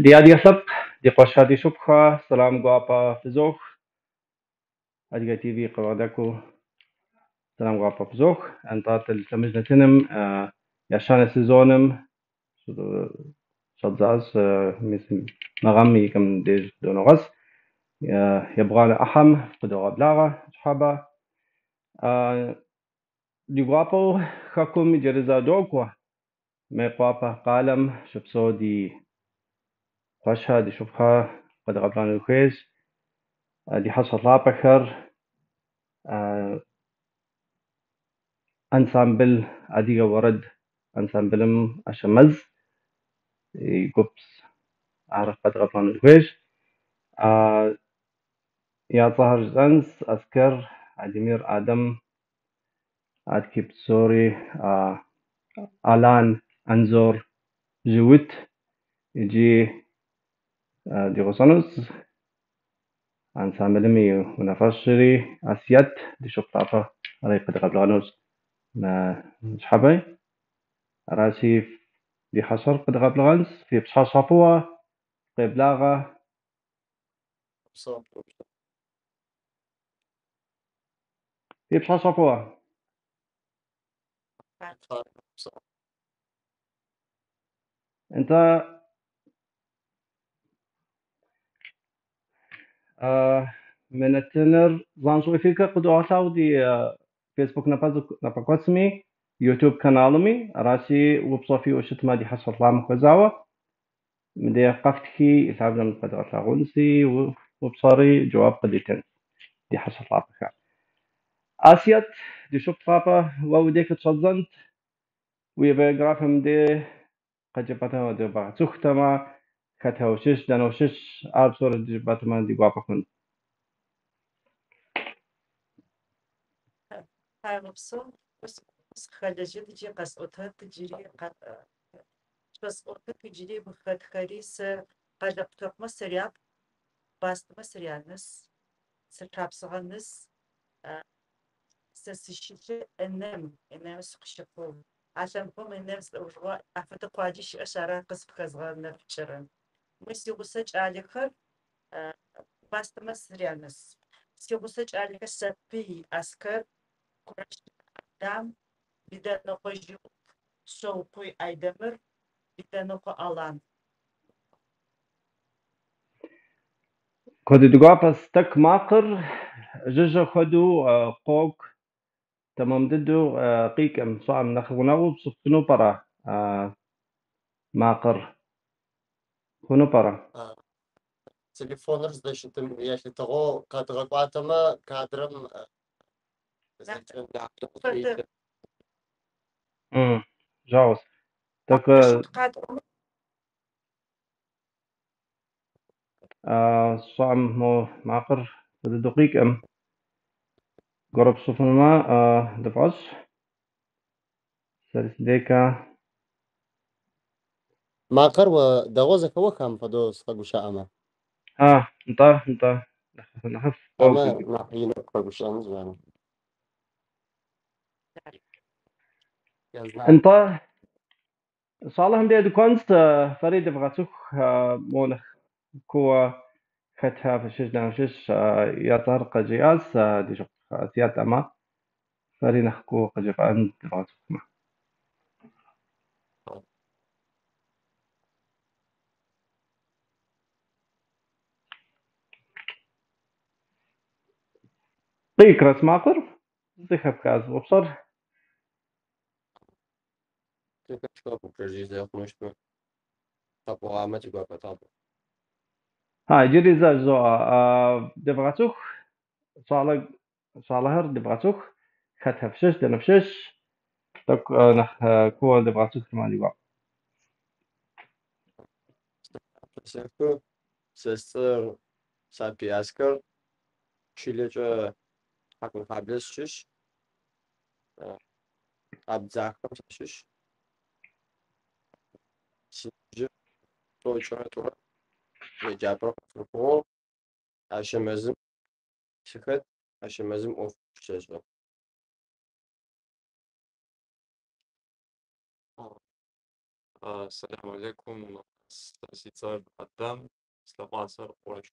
Dia sab di qashadi shubha salam guapa fizokh adiga TV qawadaku salam guapa fizokh antat التمجنا تنم يشان سيزونم شدزاز مثل نغمي كم ديج دونغس يبغانا أحم قدوة بلاغة شحابة دي guapo خاكم جرزا دوكوا ما guapa قالم شبسو دي قشها دي شبها قد غبلان الكويس دي حصل لابخر انسامبل adiga ورد انسامبلم اشمز يقبس عارف قد غبلان الكويس يا طهر زنس أذكر أدمير آدم أدكيب سوري آلان أنزور جوت يجي دي غصنوس عن ساملمي ونفشري أسيات دي شبطافة ريقة غبلانوس شحبي راسي دي حصر قد غبلغانس في بشا شافوة قبلاغة في بشا شافوة انت من التنر زانشوي فيك قدو عشاو دي فيسبوك نبقسمي يوتيوب كانالمي راسي وبصوفي وشتما دي حصل لام كوزاوة مدي قفتكي يتعبنا من قدر غونسي وبصاري جواب قديتين دي حصل لام كان آسيات دي شوب طابة ووديك تصدنت ويبقى مدي قد جبتها ودي بقى تختما كتها وشش دانا وشش آبصور دي جبتها دي قوابا Hayırlısı, biz halacı diye kasıtlı ticari kasıtlı ticari bu kadar kadar tutma seriyat bastırma seriyatınız sertapsağınız sesişçi ennem sıkışıklı عشان هم الناس الأجواء أفتح قاعدش أشارة قصف كذغان نفشرن مش يقصج على خر bastırma seriyatınız يقصج على كسبي أسكر دام bir de nokoju soğukuy aydemir bir de noko alan. كود دقابة ستك ماقر ججا خدو قوك تمام ددو قيكم صعب نخونو بسفنو برا ماقر خونو برا Telefonlarınızda işitim yaşlı o kadra kuatama kadram جاوز تك صعب مو ماقر ددو قيكم قرب سفنو ما دفعش سرس ديكا ماقر ودغوزك هو كم فدوس قبوشا أما انت نخف أما نحيين قبوشا مزمان انت صالح دي كونست فريد بغاتوك مونخ كوا فتها في شش دانشش يطر قجياس دي شق سيات أما فري نحكو قجفان دبغاتوك قيك راس ماقر زيخب كاز وبصر ها جري زو دبغاتوك صالح دبغاتوك فتها في شش دانشش تك نح كوا دبغاتوك ما ديوا سستر سابي أسكر شيلج حكم قابلس شش أبزاكم شش سيج توجه تورا يجابر فوق أشمزم شكت أشمزم أوف شجع السلام عليكم سيصير قدام سلاماسر وش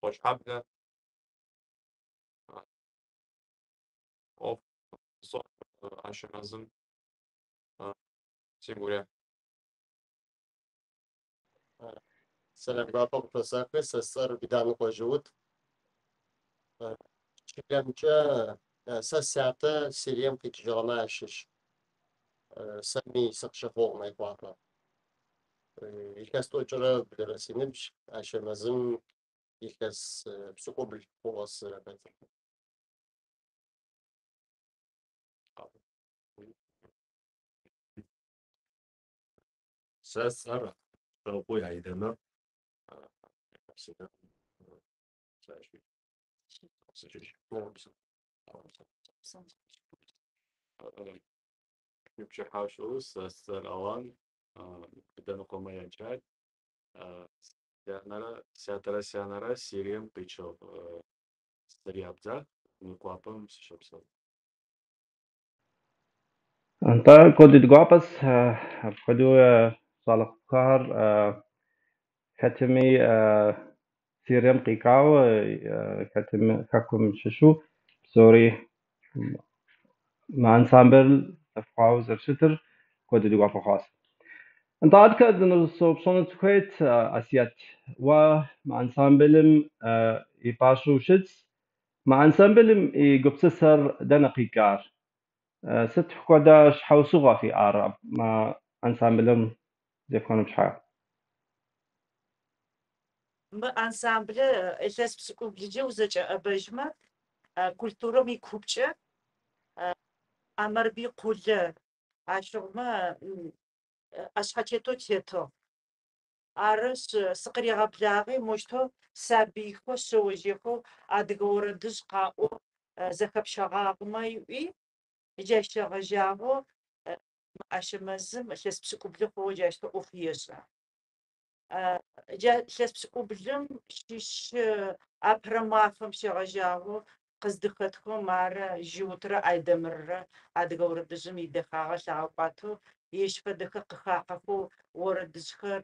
وش حبنا أوف صح عشان لازم سيموريا سلام بابا بساقي سسر بدان وجود شكلم جا سساعة سيريم في تجربة شش سمي سقش فوق ما يقاطع يكاس توجه بدرسين بش عشان لازم يكاس بسقوب الفوس بيت سأسأل ربوي عيدنا يمشي حاشو سأسأل أوان بدنا قوم ينشاد سيانرا سيريم قيشو سريابزا نقوابم سشبسل أنت كود تقابس كدو صالح كار كتمي سيريم قيقاو كتم كاكم ششو سوري مع انسامبل تفاو زرشتر كود تقابو خاص انت عاد كاد نصوبصون تكويت اسيات ومع انسامبلم يباشو شتس مع انسامبلم يقبسسر دنقيقار ست حكودا شحوسوغا في عرب مع انسامبلم زي كونو بشحال ما انسامبل الناس بسكو بيجي وزجا أبجمة كولتورا مي كوبشة أمر بي قولة عشرما أشحاتيتو تيتو عرس سقري غبلاغي مشتو سابيخو سوجيخو أدغور دش قاو زخب شغاق ما يوي جاش غجاغو أشمزم الناس بسكو بلخو جاشتو أوفيسا جا الناس بسكو بلم شيش أبرمافم شغجاغو قصدختكم مارا جوترا أيدمرة أدغور دجم يدخاغ شعوقاتو يشفدك قخاقفو وردجخر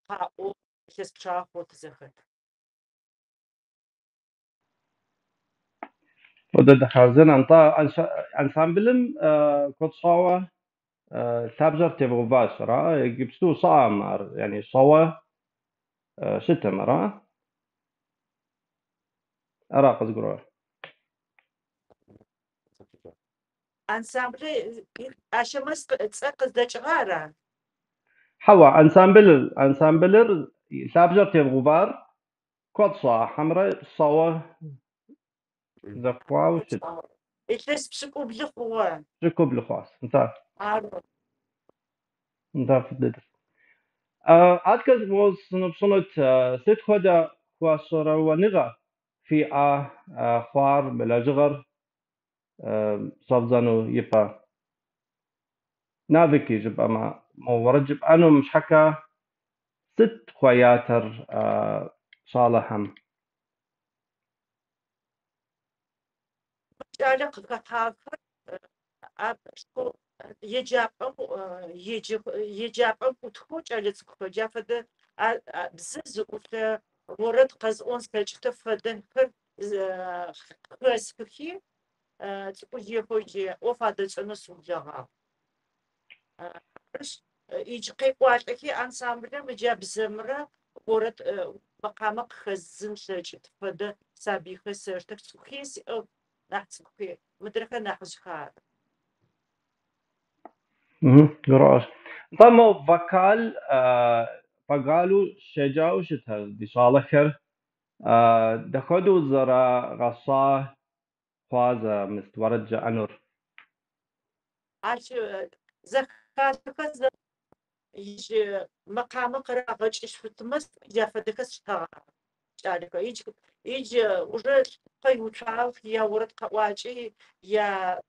قاو الناس بشاخو تزخت ودد خازن انطا انسامبلم كود صاوة تابجر تبغو باشرة يجبستو صامر يعني صوة شتم را أراقص قرور أنسامبل أشمس تسقز دجغارة حوا انسامبلر تابجر تبغو بار كود صا حمراء صوة زفوا وشت الناس بسكو بلخوة ركوب لخواص انت عارف فدد أتكلم موز نبصنت ست خدا خواصرة ونغا في خوار بلاجغر صفزانو يبا نافكي جب أما مورجب أنو مش حكا ست خوياتر صالحهم جالك كتافر أبسكو يجابم وتخوش على تسكو جافد بزز وفي ورد قزقون سكجت فدن كر خسكي تقولي خوجي وفادت نص وجاها يجي قواتكي انسامبل مجاب زمرة ورد مقامك خزن سجت فد سابي خسرتك سكيس نحسكي مدركة نحوش خار قراش طمو فكال فقالوا شجاو شتها دي صالحر دخلوا زرا غصاه خوازة مستورد أنور عاش زكاتك يجي مقام قراءة في التمس جافدك الشهر شارك يجي уже قيوتشاو يا ورد قواجي يا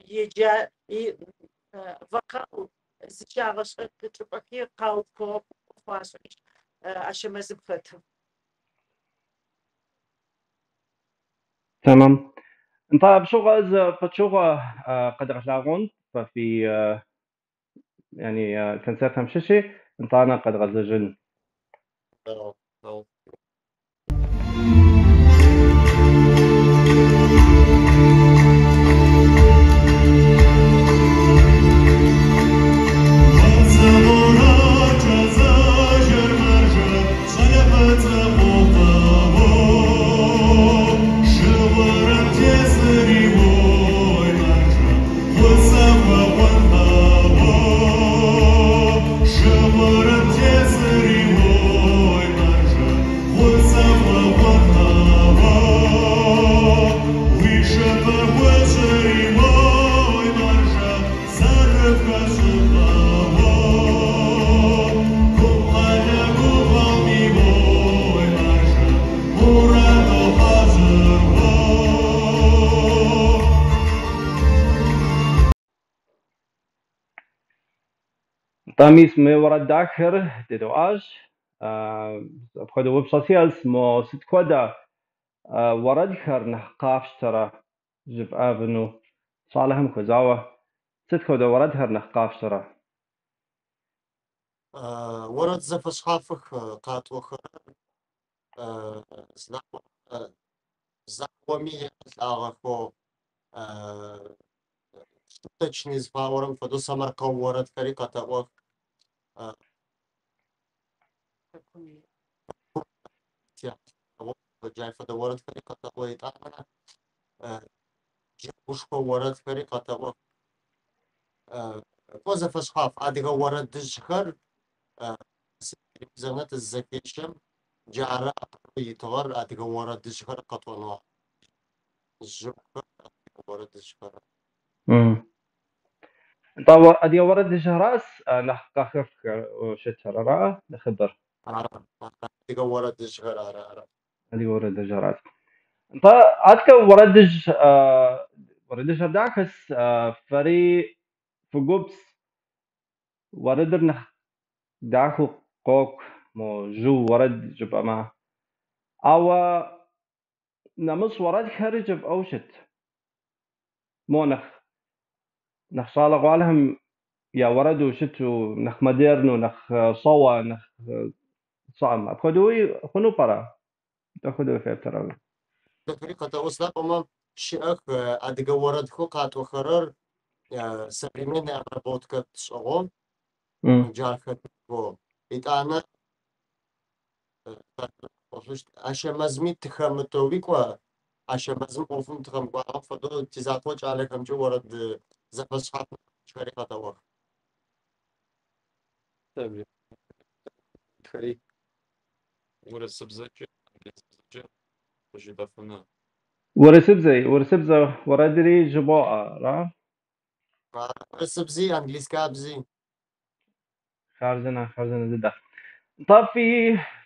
يجا وقاو زشاغش تبقي قاو كوب فاسو عشان زبفت تمام. طيب شغل فتشغل قد غلاغون ففي يعني كنسات همششي انطانا قد غزجن. أو طاميس مي ورد داخر تدواج بخدو ويب سوسيالز مو ست كودا ورد خر نحقاف ترى جب افنو صالهم كوزاوة ست كودا ورد هر نحقاف ترى. ورد زفش حافك قات وخر زعومي الأغفو تشنيز باورم فدو سمر قو ورد فريقة تأوك جاي فدو ورد فريقة تأوي تعمل جيبوش قو ورد فريقة تأوك فوز فشخاف أديغ ورد دجخر زنت الزكيشم جارة يتغر أديغ ورد دجخر قطونا الجبخر ورد دجخر طب ادي ورد جهراس نحقاف وشتر نخبر أديغ ورد دجخر ادي ورد جهراس. طيب عادك وردج وردج هداكس فري فجوبس وردر نخ داخو قوك مو جو ورد جب ما او نمس ورد خارج بأوشت مو نخ صالق والهم يا ورد وشتو نخ مديرنو نخ صوا نخ صعم خدوي خنو برا تاخدوا في ترى. طريقة أصلا أمام شيء أديغ ورد خو قات وخرر современная обработка шагом جارخت و إتانا أشمزمي تخمتوبي كوا أشمزم قفم تخم كوا فدو تزاتوج عليكم جو ورد زفش حق شركة توا تبي خري ورا سبزة وجي بفنا ورسبزي وردري جباء را سبزي أنجليز كابزي خارجنا زده. طب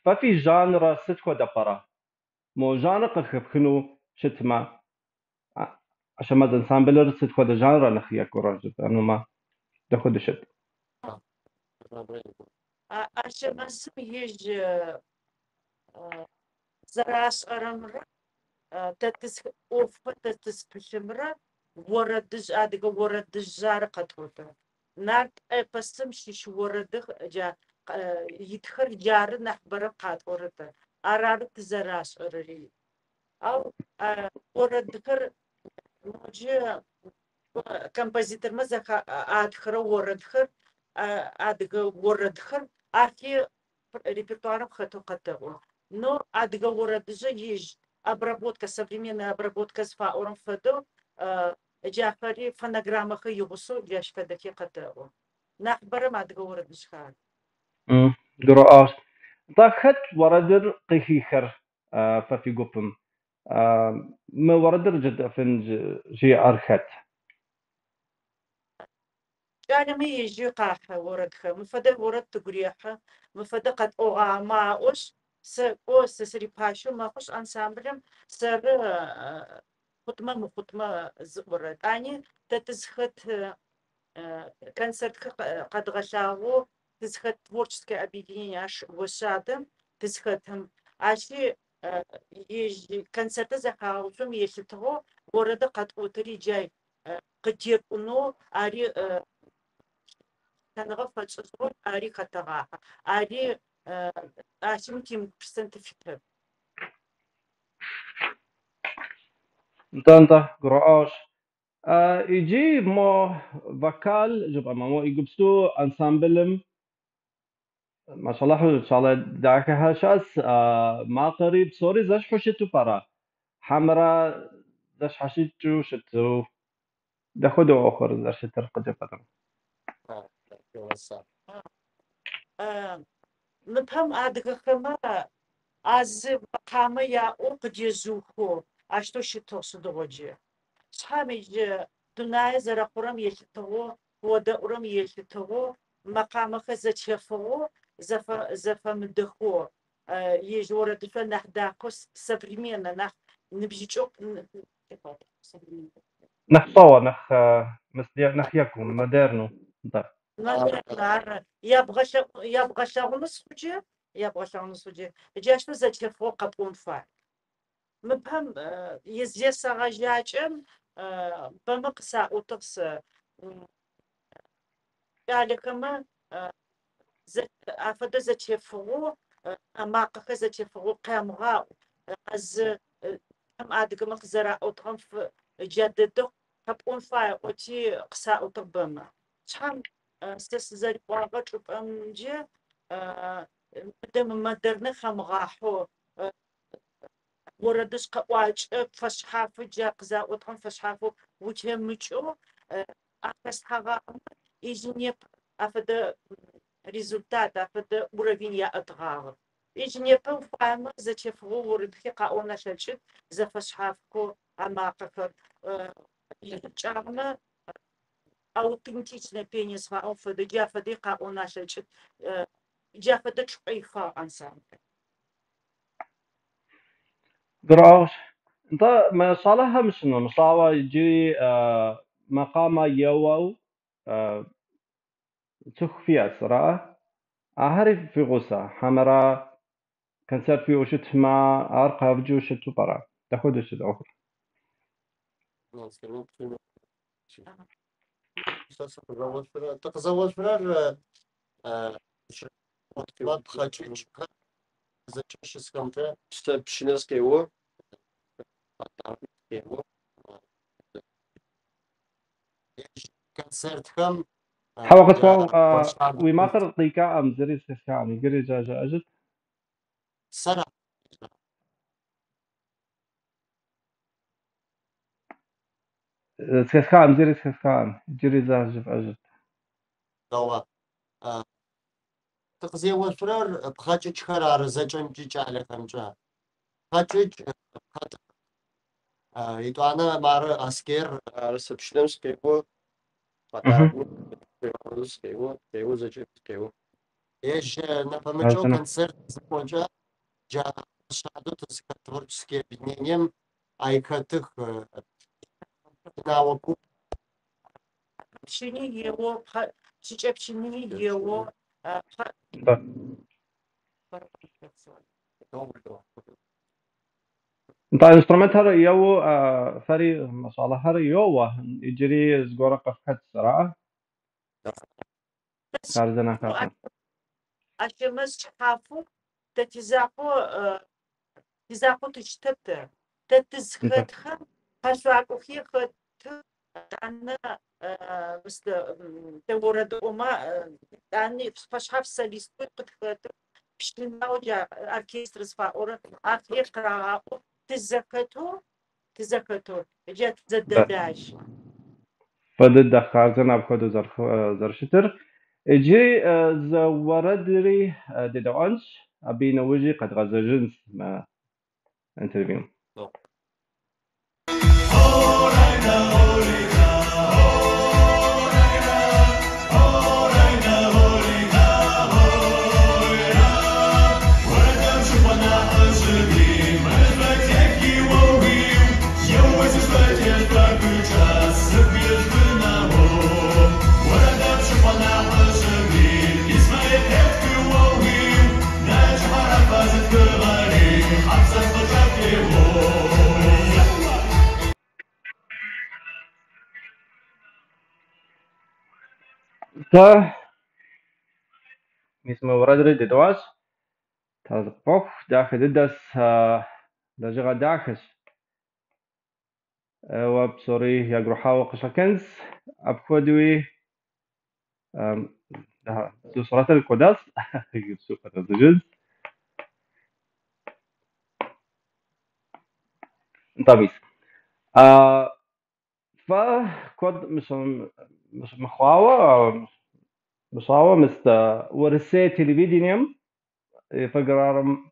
ففي جانرا ستكو دبرة مو جانرا قد خنو شتما عشان ما انسامبلر ستكو دا جانرا نخيا كوراج انه ما تاخد شت عشان يجي زراس أرمر تتس أوف تتس بشمرة وردج أديك وردج جار قطوته نات بسم شيش وردخ جا يدخر جار نحبر قطورته أرادت زراس أرري أو وردخر موجي كمبوزيتر مزخ أدخر وردخر أديك وردخر أخي репертуаром хату катаву. Но отговора даже есть обработка, современная обработка с фауром фаду, джафари фонограммах и юбусу для шкадаки катаву. Нахбарам отговора даже. قراءات ضخت وردر قيخيخر ففي قبم ما وردر جد فن جي أرخت جانمي يجي قاحة وردها مفدا ورد تقريحة مفدا قد ما وش سري باشو ما خوش أنسامبلم سر خطمة زورد أني تتزخت концерт قد غشاو تزخت творческое объединение аж وشادم تزختهم عشي يجي концерты захаусум если того города قد утри جاي قدير انه اري تنغف فتصور اري خطغا اري اشم كيم برسنت فيتر انت قرآش يجي مو فكال جبا مو يقبستو انسامبلم ما شاء الله ان شاء الله داك هاشاس ما قريب سوري زش حشتو برا حمرا زش حشتو شتو دخدو اخر زش ترقد بدر نفهم ادغخما از قامه يا او قجزوخو اشتو شتوس دوجي صحابي دناي زرقرم يشتو ودورم يشتو مقام خزتشفو زفمدخو يجور دفن نحداكوس современно нах نبجيچوك نخطوة نخ يكون مودرنو да يبغى شغل سوجي جاشتو زتشفو قبون فا مبهم يزيس غاجاچم بمقسا اوتقس قالكما افدا زتشفو اما زتشفو قامغا از ام ادغم زرا اوتقم جددو قبون فا اوتي قسا اوتبما شحال ستس زري واغا تشوبم جي دم مدرنا خمغاحو وردش قواج فشحاف جاقزا وطن فشحافو وجهمچو اكس حاجه يجني افدا результат افدا уровень я отгава يجني فهم зачефу ورдхи قاونا شلشت زفشحافكو амакафер يجعنا аутентичное пенис фаофда جافدي قاونا شلشت جافدا чуйфа ансамбль قرآش انت ما صالحها مشنو مصاوة يجي مقام يوو تخفيات صراحة أعرف في غصة حمرا كنسر في وشت ما أرقى بجو شتو برا تاخد وشت أخر تقزوج فرار ما تخاطش زاتش سكمته بشنس كيو كونسرت كم حوقت فو ويماطر طيكا أم زري سكاني قري جاجا أجد سرع سكان زري سكان جري جاجا أجد دوا تقزوج فرار بخاطش خرار زاتشم جيج على خمجة خاطش يتوانا مار أسكير رسبشنس كيو كيو زاتش كيو إيش напомню концерт закончился جا شادو تسكت творческие объединением айкатых навыку пшени его чичеп пшени его да انت انسترومنت هذا يو فري ما شاء الله هذا يو يجري زغورة قفكت صراحة كارزنا كافن اشمس حافو تزاقو تشتت تتزختها حشواكو خي خت انا بس تورد وما اني فشحف ساليست قد خت بشنا وجا оркестр سفاور اخير قراءه تزكتو جات زدداش فضد كارزنا بخدو زرشتر اجي زوردري ديدوانش ابي نوجي قد غزجنس ما انترفيو تا اسمه ورد دواش تازبوك داخل ددس لجغا داخش وبصوري يقروحاو قشكنز أبكودوي صورة القدس سوبر الجز طبيس فكود مش مخواوة مصاوة مست ورسي تلفزيونيم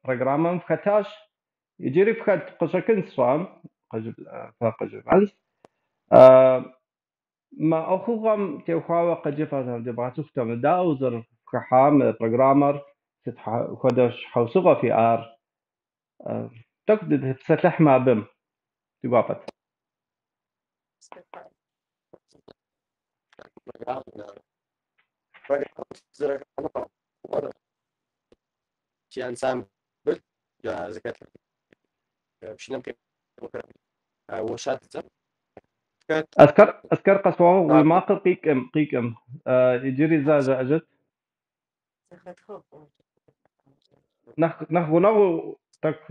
برنامج فتاش يجري فخد قشكنز صام فقجمانس ما أخوهم تيخوا قجفة دبعتوك تم داوزر كحام برنامج خدش حوصغة في آر تقدر تسلح ما بم تقابت شي انسامبل يا زكاة مش نمكن وشات أذكر قصوى ويماقل قيكم يجري زاجة أجت نخ تك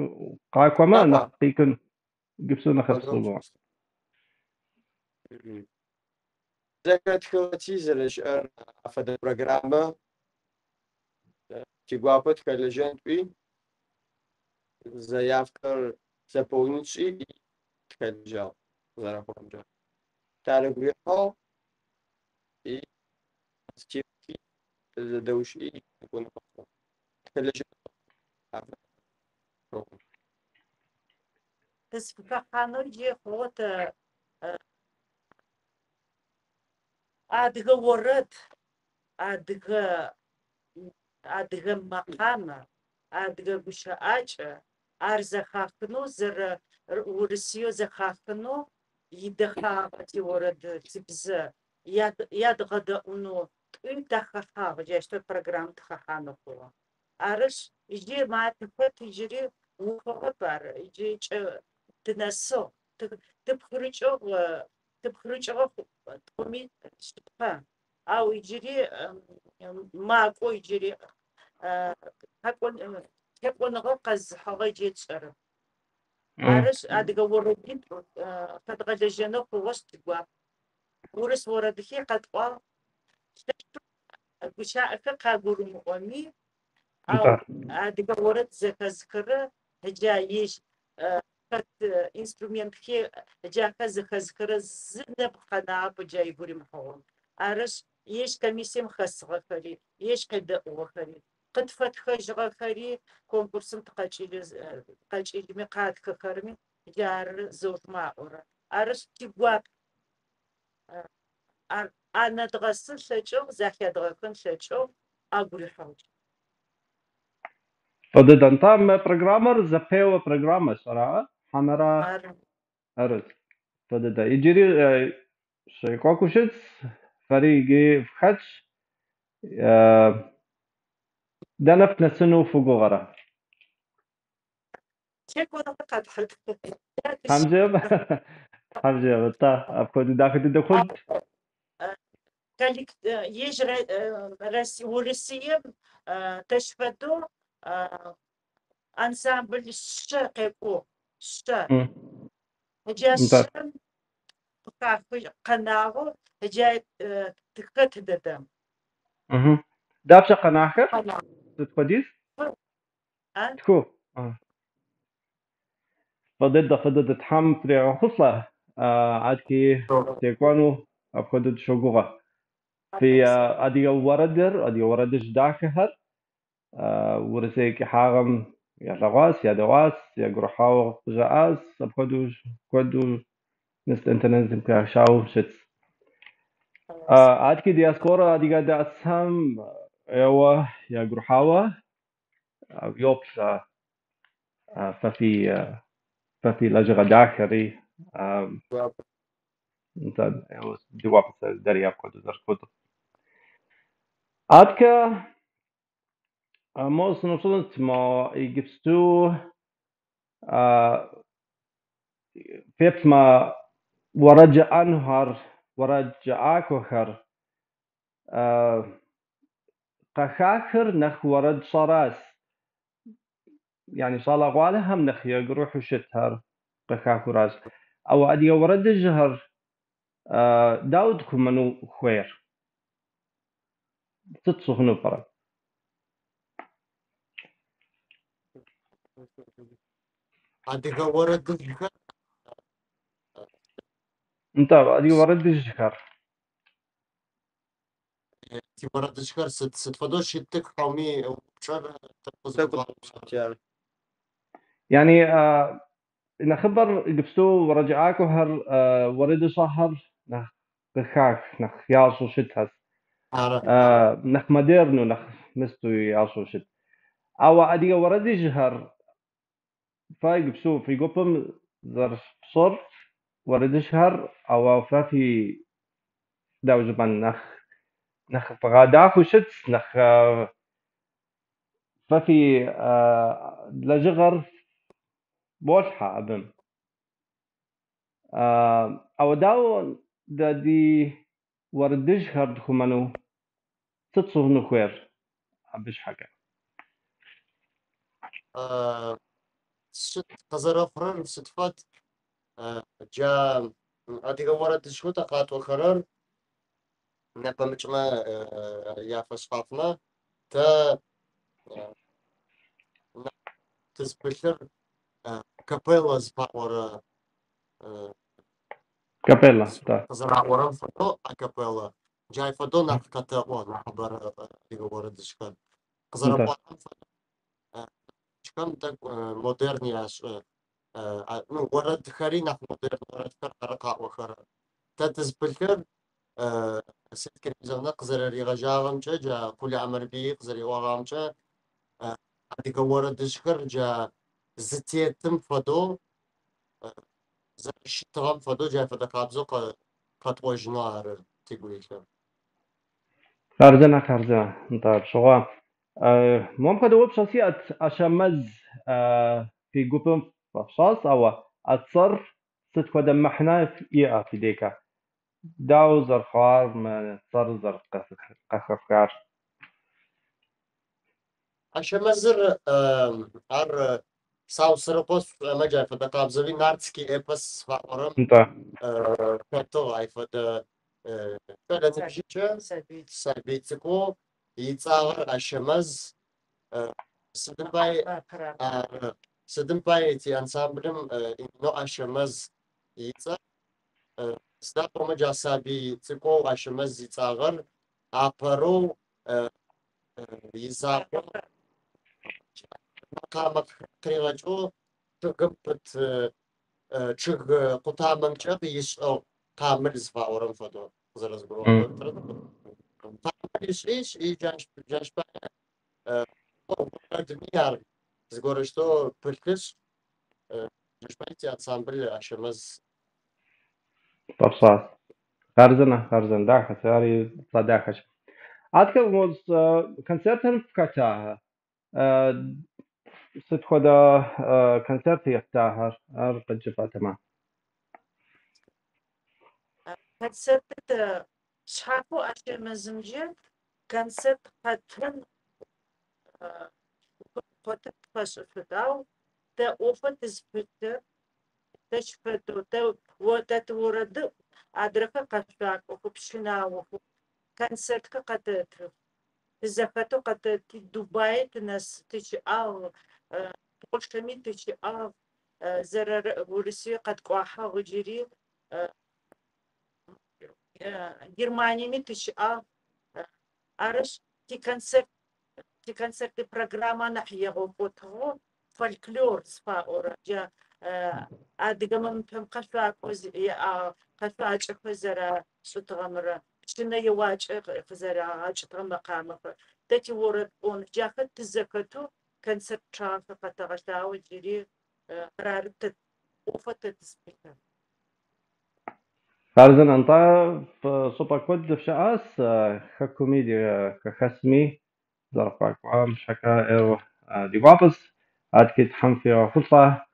قاكوما نخ قيكن جبسو نخصوبا زكاة كوتيز الاشعار افاد برنامج تيغوابت كالجنت بي заявка заполнить и калежал заработал. Таргуял и степки задауш и он калежал. تسفكحانو جي خوت أدغى ورد أدغى مقامة أدغى بشاعة أرزخاخنو زر ورسيو زخاخنو يدخاغتي ورد تبزا يدغى أنو تخاخ جاشتو программ تخاخانو هو أرش يجي ما تفت يجري وخبر يجي تنسو تبخرجوا تقومي شبه أو يجري ماكو يجري هكون غقز حاجة جيتشر عارش أدقى وردين فتغجى جنوب ووسط جوا ورس وردخي قد قال بشاء كاغور مقامي أو أدقى ورد زكذكره هجايش كت إنسترومنت كي جاكا زكذكره زنب قناع بجاي بوري محول عارش يش كميسيم خسغة خري يش كدقوة خري قد فتخ جغة خري كونكورسم تقاجيلي مقاد كخرمي جار زوت معورة عارش تبواك أنا تغسل شجو زاكي دغكن شجو أقول حوج فضد انتام برنامج زبيو برنامج صراحة حمرا أرز فضد يجري شيكوكو شتس فريقي فخدش دنفت نسنو فوقو غرا كيف أنا قد حد حمجة تا أبكو داخل دخلت كالك يجري ورسيم تشفدو أنسامبل الشاقيقو الشا جاشم قناغو جاي تكت ددم دابشة قناخر تتقديس تكو فضد تحم فريع خصلة عاد كي تيكوانو أبكو شوقوغا في أدي وردش داكهر ورسيك حاغم يا لغاس يا دواس يا قرحاو جاس كودو نست انترنت يمكن شاو شتس عاد كي دياسبورا دي قاعدة أسهم يا قرحاوة يوبس ففي لجغة داخري انت جواب دريا كودو زركودو عاد كا موس نوصلت ما يجبستو فيبس ما ورجع أنهار ورجعك وخر قخاخر نخ ورد صراس يعني صالا غواله هم نخ يقروح وشتهر قخاخر راس أو أدي ورد الجهر داودكم منو خوير تتصغنو برا أديك ورد الجهر انت أدي ورد الجهر تي ورد الجهر ستفدوش يتك قومي وشر تقصد يعني نخبر قبستو ورجعاكو هر ورد صهر نخ قخاخ نخ ياسو شتهس نخ مديرنو نخ مستو ياسو شت أو أدي ورد الجهر فاي قبسو في قبم ظرف صر ورد شهر أو فافي داو زبان نخ بغاداك وشت نخ فافي لجغر بولحة أبم أو داو دي ورد شهر دخمانو تتصوه نخوير أبش حاجة ست قزرفرن ستفات جا أديك ورد الجهر تقاط وخرر نبمج ما يا فصفاتنا تا تسبشر كابيلاز باور كابيلا تا زرع ورم فدو أكابيلا جاي فدو نح كتابون نحبر يقول دشكن زرع انت ورم شكن تك مودرني أش نو ورد خري نح مودرن ورد خر خرقة وخر تدز بالكر سكر زمنا قزر رجاغم جا كل عمر بي قزر وغام جا أديك ورد دشكر جا زتيتم فدو زرش تغم فدو جاي فدا قابزو قد وجنار تقولي خارجنا انت بشغا ممكن دوب شخصية أشمز في قبم فشاص أو أتصر ست قدم محنا في إيه في ديكا داو زرخار من صر زر قخفكار عشان مزر ار ساو سرقوس مجا فدا قابزوي نارتسكي إبس فأورم انت كتو أي فدا فدا نبجيجا سابيتكو يتصاور عشمز سدن باي تي أنسامبلم إنو عشمز يتصا ستاقو مجا سابيتكو عشمز يتصاغر أبرو يزاقو مقامك قيغجو تقبت تشغ قطامن تشغ يسأو قامل زفاورن فدو زرز برو قامل يسيش جانش دنيار زغورشتو بلكس جانش بايتي انسامبل عشمز طبصاص خارزنا داخل ساري صداخش عادك موز كونسرتن فكتاها ست خدا كونسرت يفتاها قد جفا تمام концерт шхапу ашемазымже концерт хатын хотыт пашыфыдау те опыт избытты те шпету те вот это уроды адраха кашак окупшина оку концертка катетры захату катети Дубай ты нас тычи ал Польшами тычи ал зарар Россия каткуаха уджири Германиями тычи ал арыш ти концерты программа нахьего потго фольклор сфаора жа адыгамам пем кашак кашак хозера шутгамра шина явач хозера ачтгам мақамах дати ворот он жахат тзакату концерт чафа катагашау жири рарт офат тспика خارزنا انطا صوبا كود في شعاس ككوميديا كخسمي زرقاك وعام شكا ايرو دي وابس عاد كيت حم في خطة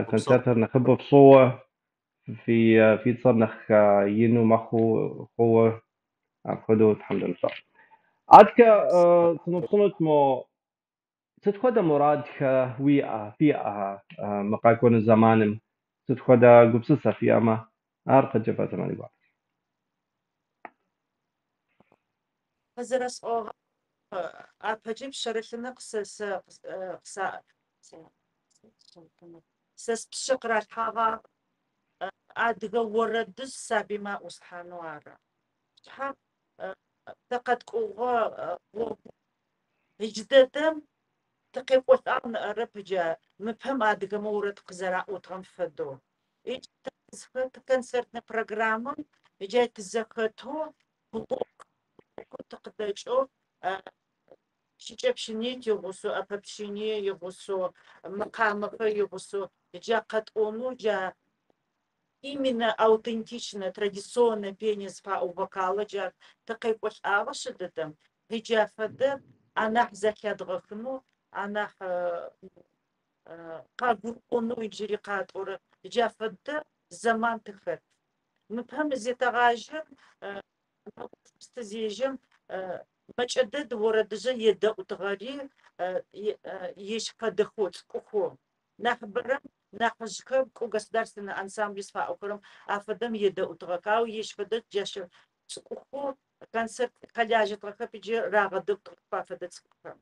كونسرتر نخبو بصوة في تصر نخ ينو مخو قوة خدو الحمد لله عادك سنصنت مو تتخدا مراد ويا فيها مقاكون الزمان تتخدا قبسسة في أما أرقى جفا زماني بعد هزرس أو أبجيب شريحنا قصص بشقرة الحاغة أدقى ورد السابي ما أصحانو عرا شحا تقد قوغا هجدتم تقيب وثام ربجا مفهم أدقى مورد قزراء وطغم فدو إيج تكنسرتنا برنامج إجاي تزكتو حقوق تقدرشو شيء يغوصو أبشيني يغوصو مقامك يغوصو جا قد أونو جا именно аутентично традиционно пение у вокала جا تقيبوش آغش دتم هجا فدر أنا زكادغخنو أنا قابو أونو يجري قاطورة جا فدر زمان تخت نفهم زيتغاجم استزيجم مجدد وردجا يدا وتغاري يش قدخوت كوخو نخبرم نخشكب كو государственный ансамбль сфа окром афадам يدا وتغاكاو يش فدت جاش كوخو концерт халяжет рахапиджи рагадык пафадет сфа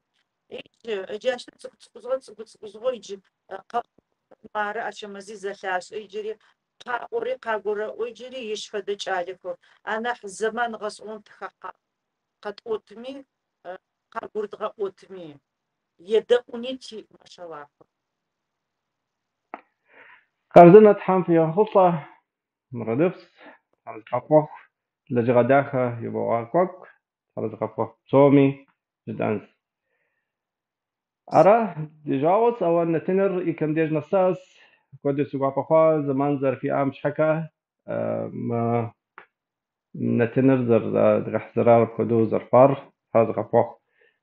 إيش جاش تزغج مارا أشمزي زلاش إيجري قاوري قاوري ويجري يشفد جالكو أنا زمان غصون تحقق قد أوتمي قاورد غا أوتمي يدقوني تي ما شاء الله قرزنا تحام في خطة مردفس على القفوخ لجغداخة يبغى كوك على القفوخ تومي جدانس أرى دجاوز أو نتنر يكم ديج نصاص كود سوق قفوخ زمان زر في عام شحكة ما نتنر زر دغح زرار كودو زرفار هذا قفوخ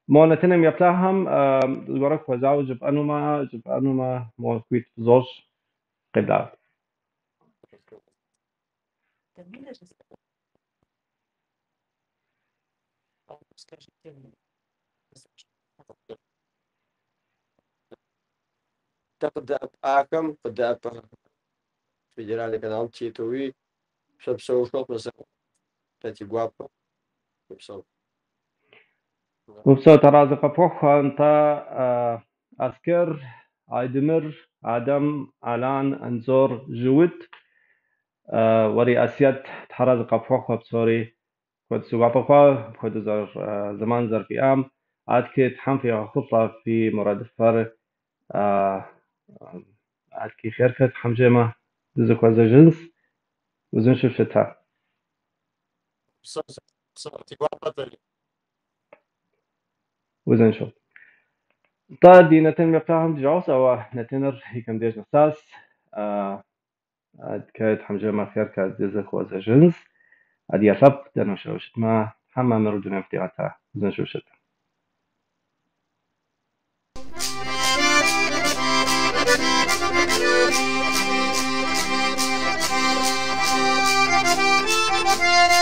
ما نتنم يبلاهم الورق وزاو جب أنوما مو كويت زوج قدام تقدر أكم قد فيدرالي كلام تيتوي شبسو شوف مثلا تاتي guapo شبسو وبسو ترى قفوخ أنت أسكر عيدمر آدم علان أنزور جوت ورئاسية تحرز قفوخ بسوري كود سوق قفوخ كود زر زمان زر في عام عاد كي تحم في خطة في مرادفر عاد كي خيركت حمجمة دزك وزا جنس وزن شوف شتا تاتي guapo وزن شوف طاد دي نتن مبتاهم جاوس أو نتنر هيكم ديج نساس عاد كي حمجمة خيركت دزك وزا جنس عاد يصب دانو شوشت ما حما مرودو نفتيعتا وزن شوف شتا Thank you.